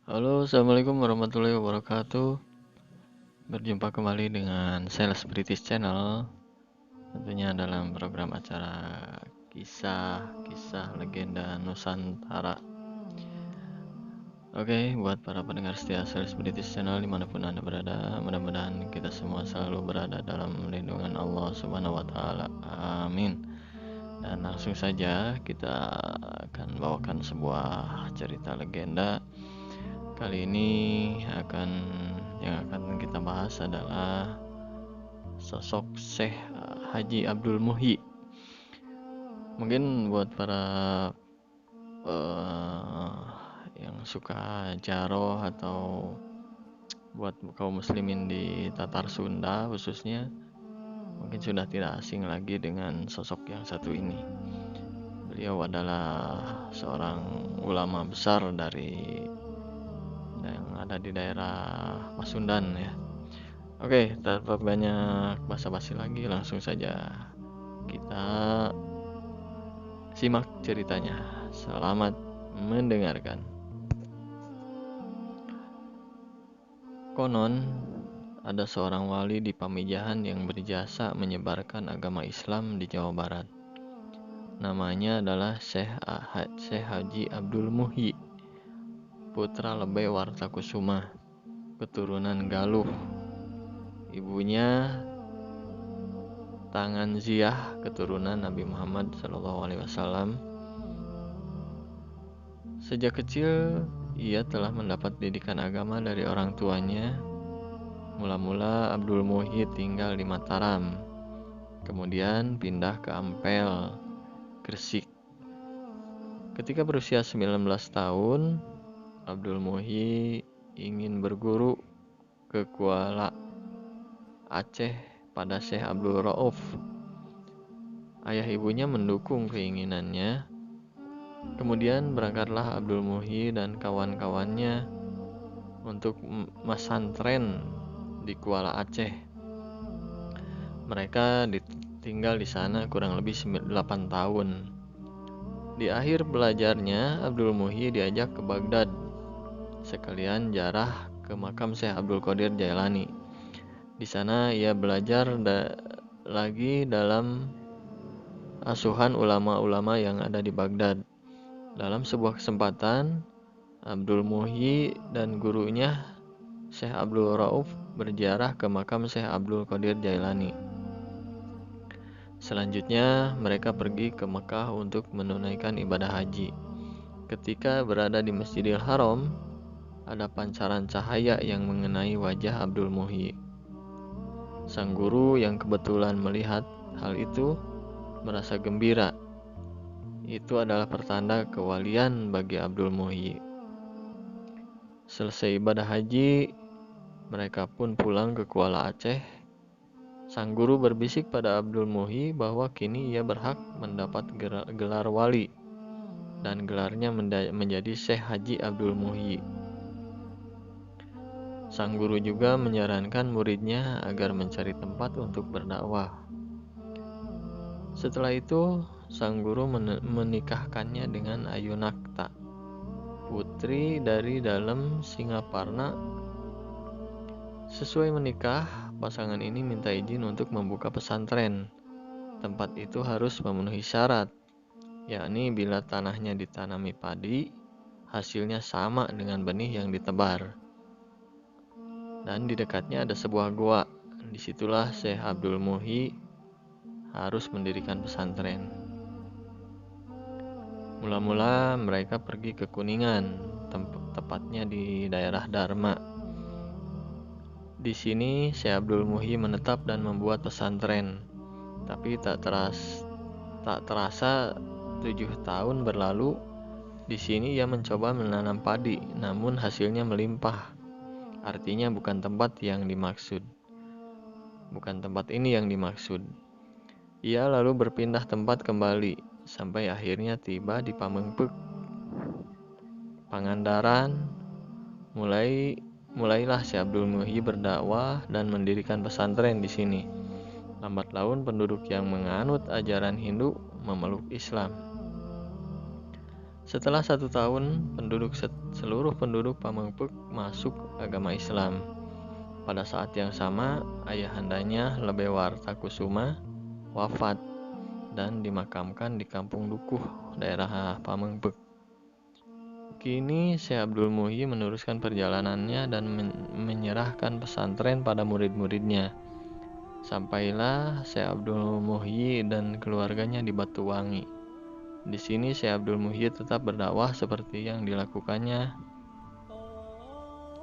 Halo, assalamualaikum warahmatullahi wabarakatuh. Berjumpa kembali dengan Sales British Channel, tentunya dalam program acara kisah legenda Nusantara. Oke, buat para pendengar setia Sales British Channel dimanapun Anda berada, mudah-mudahan kita semua selalu berada dalam lindungan Allah Subhanahu Wa Taala. Amin. Dan langsung saja kita akan bawakan sebuah cerita legenda. Kali ini yang akan kita bahas adalah sosok Syekh Haji Abdul Muhyi. Mungkin buat para yang suka jaro atau buat kaum muslimin di Tatar Sunda khususnya, mungkin sudah tidak asing lagi dengan sosok yang satu ini. Beliau adalah seorang ulama besar yang ada di daerah Pasundan ya. Oke, tanpa banyak basa-basi lagi, langsung saja kita simak ceritanya. Selamat mendengarkan. Konon, ada seorang wali di Pamijahan yang berjasa menyebarkan agama Islam di Jawa Barat. Namanya adalah Syekh Haji Abdul Muhyi, putra Lebay Wartakusuma, keturunan Galuh. Ibunya Tangan Ziyah, keturunan Nabi Muhammad SAW. Sejak kecil, ia telah mendapat didikan agama dari orang tuanya. Mula-mula Abdul Muhyi tinggal di Mataram, kemudian pindah ke Ampel, Gresik. Ketika berusia 19 tahun, Abdul Muhyi ingin berguru ke Kuala Aceh pada Syekh Abdul Rauf. Ayah ibunya mendukung keinginannya. Kemudian berangkatlah Abdul Muhyi dan kawan-kawannya untuk mesantren di Kuala Aceh. Mereka tinggal di sana kurang lebih 8 tahun. Di akhir belajarnya, Abdul Muhyi diajak ke Baghdad, sekalian jarah ke makam Syekh Abdul Qadir Jailani. Di sana ia belajar lagi dalam asuhan ulama-ulama yang ada di Baghdad. Dalam sebuah kesempatan, Abdul Muhyi dan gurunya Syekh Abdul Rauf berziarah ke makam Syekh Abdul Qadir Jailani. Selanjutnya, mereka pergi ke Mekah untuk menunaikan ibadah haji. Ketika berada di Masjidil Haram, ada pancaran cahaya yang mengenai wajah Abdul Muhyi. Sang guru yang kebetulan melihat hal itu merasa gembira. Itu adalah pertanda kewalian bagi Abdul Muhyi. Selesai ibadah haji, mereka pun pulang ke Kuala Aceh. Sang guru berbisik pada Abdul Muhyi bahwa kini ia berhak mendapat gelar wali, dan gelarnya menjadi Syekh Haji Abdul Muhyi. Sang guru juga menyarankan muridnya agar mencari tempat untuk berdakwah. Setelah itu, sang guru menikahkannya dengan Ayunakta, putri dari dalam Singaparna. Sesuai menikah, pasangan ini minta izin untuk membuka pesantren. Tempat itu harus memenuhi syarat, yakni bila tanahnya ditanami padi, hasilnya sama dengan benih yang ditebar. Dan di dekatnya ada sebuah goa. Disitulah Syekh Abdul Muhyi harus mendirikan pesantren. Mula-mula mereka pergi ke Kuningan, tepatnya di daerah Dharma. Di sini Syekh Abdul Muhyi menetap dan membuat pesantren. Tapi tak terasa 7 tahun berlalu. Di sini ia mencoba menanam padi, namun hasilnya melimpah. Artinya bukan tempat ini yang dimaksud. Ia lalu berpindah tempat kembali, sampai akhirnya tiba di Pamengpeuk, Pangandaran. Mulailah Syekh Abdul Muhyi berdakwah dan mendirikan pesantren di sini. Lambat laun penduduk yang menganut ajaran Hindu memeluk Islam. Setelah 1 tahun, seluruh penduduk Pamengpeuk masuk agama Islam. Pada saat yang sama, ayahandanya Lebewarta Kusuma wafat dan dimakamkan di Kampung Dukuh, daerah Pamengpeuk. Kini Syekh Abdul Muhyi meneruskan perjalanannya dan menyerahkan pesantren pada murid-muridnya. Sampailah Syekh Abdul Muhyi dan keluarganya di Batuwangi. Di sini Syekh Abdul Muhyi tetap berdakwah seperti yang dilakukannya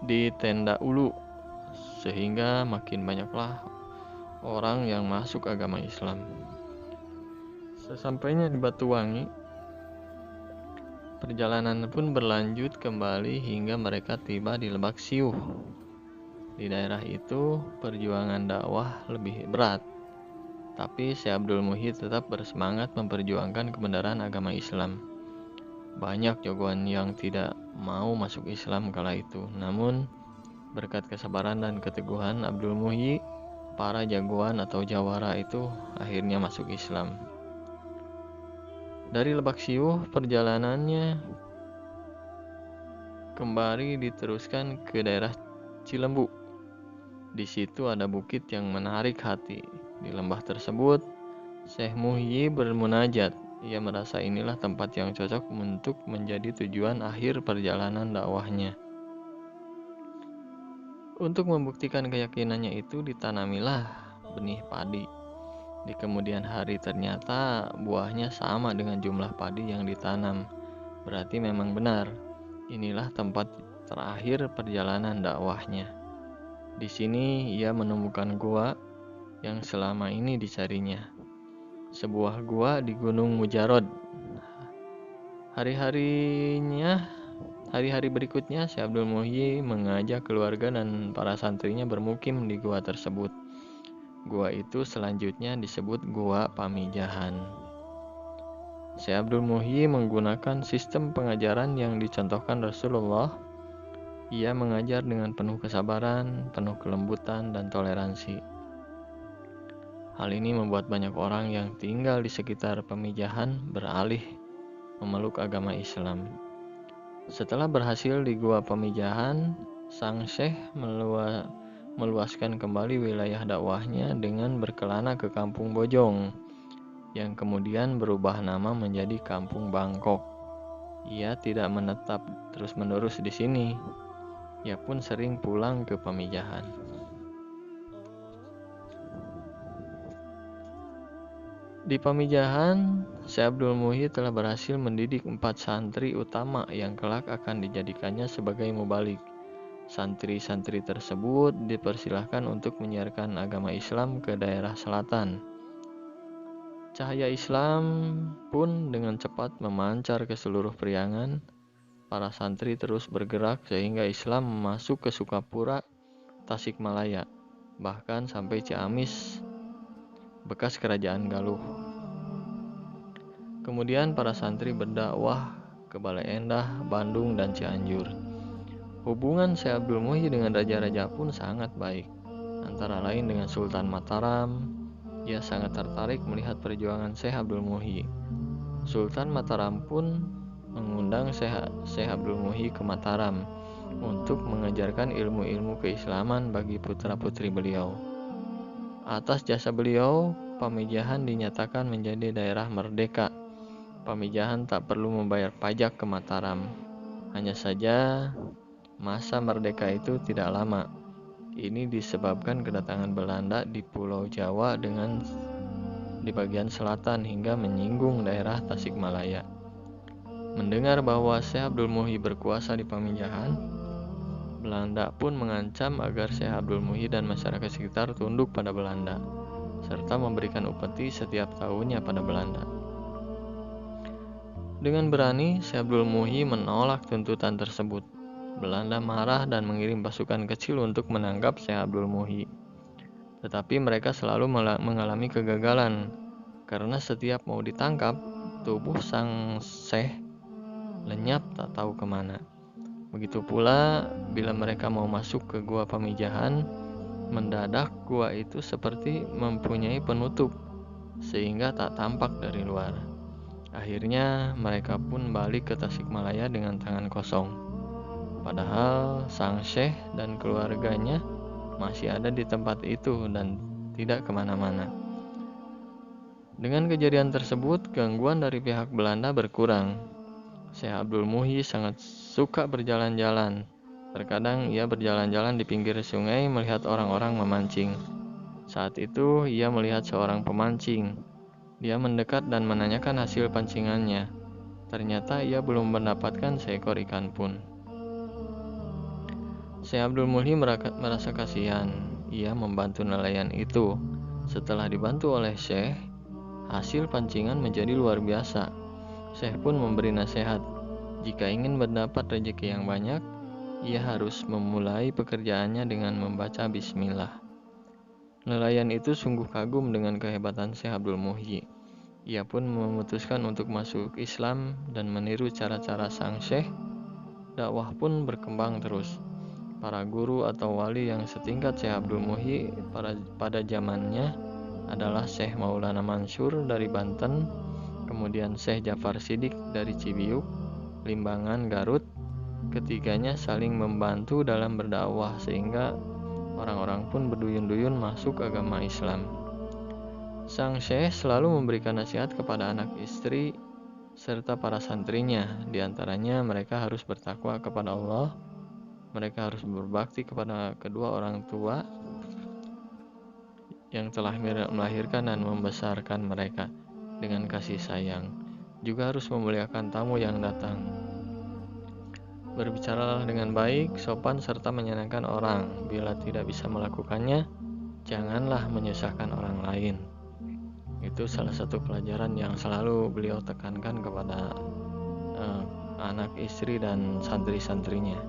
di Tenda Ulu, sehingga makin banyaklah orang yang masuk agama Islam. Sesampainya di Batuwangi, perjalanan pun berlanjut kembali hingga mereka tiba di Lebak Siuh. Di daerah itu perjuangan dakwah lebih berat, tapi Syekh Abdul Muhyi tetap bersemangat memperjuangkan kebenaran agama Islam. Banyak jagoan yang tidak mau masuk Islam kala itu, namun berkat kesabaran dan keteguhan Abdul Muhyi, para jagoan atau jawara itu akhirnya masuk Islam. Dari Lebak Siuh, perjalanannya kembali diteruskan ke daerah Cilembu. Di situ ada bukit yang menarik hati. Di lembah tersebut, Syekh Muhyi bermunajat. Ia merasa inilah tempat yang cocok untuk menjadi tujuan akhir perjalanan dakwahnya. Untuk membuktikan keyakinannya itu, ditanamilah benih padi. Di kemudian hari ternyata buahnya sama dengan jumlah padi yang ditanam. Berarti memang benar, inilah tempat terakhir perjalanan dakwahnya. Di sini ia menemukan gua yang selama ini dicarinya. Sebuah gua di Gunung Mujarod. Hari-hari berikutnya, Syekh Abdul Muhyi mengajak keluarga dan para santrinya bermukim di gua tersebut. Gua itu selanjutnya disebut Gua Pamijahan. Syekh Abdul Muhyi menggunakan sistem pengajaran yang dicontohkan Rasulullah. Ia mengajar dengan penuh kesabaran, penuh kelembutan, dan toleransi. Hal ini membuat banyak orang yang tinggal di sekitar Pamijahan beralih memeluk agama Islam. Setelah berhasil di Gua Pamijahan, sang syekh meluaskan kembali wilayah dakwahnya dengan berkelana ke Kampung Bojong, yang kemudian berubah nama menjadi Kampung Bangkok. Ia tidak menetap terus-menerus di sini. Ia pun sering pulang ke Pamijahan. Di Pamijahan, Syekh Abdul Muhyi telah berhasil mendidik 4 santri utama yang kelak akan dijadikannya sebagai mubalik. Santri-santri tersebut dipersilahkan untuk menyiarkan agama Islam ke daerah selatan. Cahaya Islam pun dengan cepat memancar ke seluruh priangan. Para santri terus bergerak sehingga Islam masuk ke Sukapura, Tasikmalaya, bahkan sampai Ciamis, bekas kerajaan Galuh. Kemudian para santri berdakwah ke Bale Endah, Bandung, dan Cianjur. Hubungan Syekh Abdul Muhyi dengan raja-raja pun sangat baik. Antara lain dengan Sultan Mataram, ia sangat tertarik melihat perjuangan Syekh Abdul Muhyi. Sultan Mataram pun mengundang Syekh Abdul Muhyi ke Mataram untuk mengajarkan ilmu-ilmu keislaman bagi putra-putri beliau. Atas jasa beliau, Pamijahan dinyatakan menjadi daerah merdeka. Pamijahan tak perlu membayar pajak ke Mataram. Hanya saja masa merdeka itu tidak lama. Ini disebabkan kedatangan Belanda di Pulau Jawa di bagian selatan hingga menyinggung daerah Tasikmalaya. Mendengar bahwa Syekh Abdul Muhyi berkuasa di Pamijahan, Belanda pun mengancam agar Syekh Abdul Muhyi dan masyarakat sekitar tunduk pada Belanda, serta memberikan upeti setiap tahunnya pada Belanda. Dengan berani, Syekh Abdul Muhyi menolak tuntutan tersebut. Belanda marah dan mengirim pasukan kecil untuk menangkap Syekh Abdul Muhyi. Tetapi mereka selalu mengalami kegagalan, karena setiap mau ditangkap, tubuh sang syekh lenyap tak tahu kemana. Begitu pula bila mereka mau masuk ke Gua Pamijahan, mendadak gua itu seperti mempunyai penutup, sehingga tak tampak dari luar. Akhirnya mereka pun balik ke Tasikmalaya dengan tangan kosong. Padahal sang syekh dan keluarganya masih ada di tempat itu dan tidak kemana-mana. Dengan kejadian tersebut, gangguan dari pihak Belanda berkurang. Syekh Abdul Muhyi sangat suka berjalan-jalan. Terkadang ia berjalan-jalan di pinggir sungai melihat orang-orang memancing. Saat itu ia melihat seorang pemancing. Dia mendekat dan menanyakan hasil pancingannya. Ternyata ia belum mendapatkan seekor ikan pun. Syekh Abdul Muhyi merasa kasihan. Ia membantu nelayan itu. Setelah dibantu oleh Syekh, hasil pancingan menjadi luar biasa. Syekh pun memberi nasihat. Jika ingin mendapat rezeki yang banyak, ia harus memulai pekerjaannya dengan membaca bismillah. Nelayan itu sungguh kagum dengan kehebatan Syekh Abdul Muhyi. Ia pun memutuskan untuk masuk Islam dan meniru cara-cara sang Syekh. Dakwah pun berkembang terus. Para guru atau wali yang setingkat Syekh Abdul Muhyi pada zamannya adalah Syekh Maulana Mansur dari Banten, kemudian Syekh Jafar Shiddiq dari Cibiuk, Limbangan, Garut. Ketiganya saling membantu dalam berdakwah sehingga orang-orang pun berduyun-duyun masuk agama Islam. Sang Syekh selalu memberikan nasihat kepada anak istri serta para santrinya. Di antaranya mereka harus bertakwa kepada Allah, mereka harus berbakti kepada kedua orang tua yang telah melahirkan dan membesarkan mereka dengan kasih sayang. Juga harus memuliakan tamu yang datang. Berbicaralah dengan baik, sopan, serta menyenangkan orang. Bila tidak bisa melakukannya, janganlah menyusahkan orang lain. Itu salah satu pelajaran yang selalu beliau tekankan kepada anak istri dan santri-santrinya.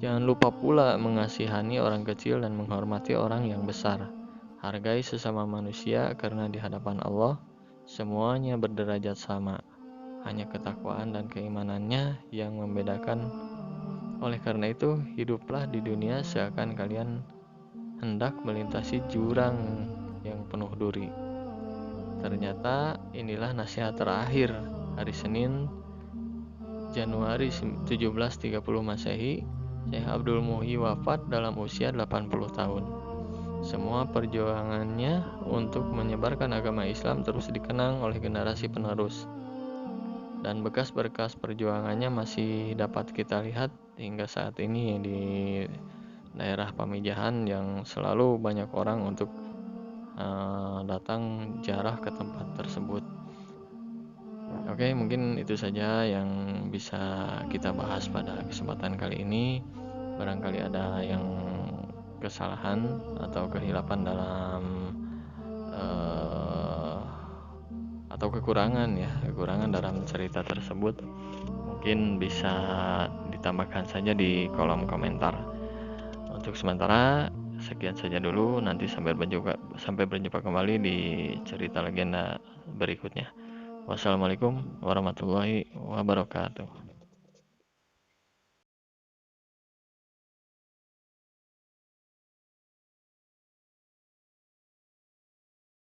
Jangan lupa pula mengasihani orang kecil dan menghormati orang yang besar. Hargai sesama manusia karena di hadapan Allah semuanya berderajat sama. Hanya ketakwaan dan keimanannya yang membedakan. Oleh karena itu, hiduplah di dunia seakan kalian hendak melintasi jurang yang penuh duri. Ternyata inilah nasihat terakhir hari Senin, Januari 1730 Masehi. Syekh Abdul Muhyi wafat dalam usia 80 tahun. Semua perjuangannya untuk menyebarkan agama Islam terus dikenang oleh generasi penerus. Dan bekas-bekas perjuangannya masih dapat kita lihat hingga saat ini di daerah Pamijahan yang selalu banyak orang untuk datang ziarah ke tempat tersebut. Oke, mungkin itu saja yang bisa kita bahas pada kesempatan kali ini. Barangkali ada yang kesalahan atau kehilapan dalam atau kekurangan dalam cerita tersebut, mungkin bisa ditambahkan saja di kolom komentar. Untuk sementara sekian saja dulu, nanti sampai berjumpa kembali di cerita legenda berikutnya. Wassalamualaikum warahmatullahi wabarakatuh.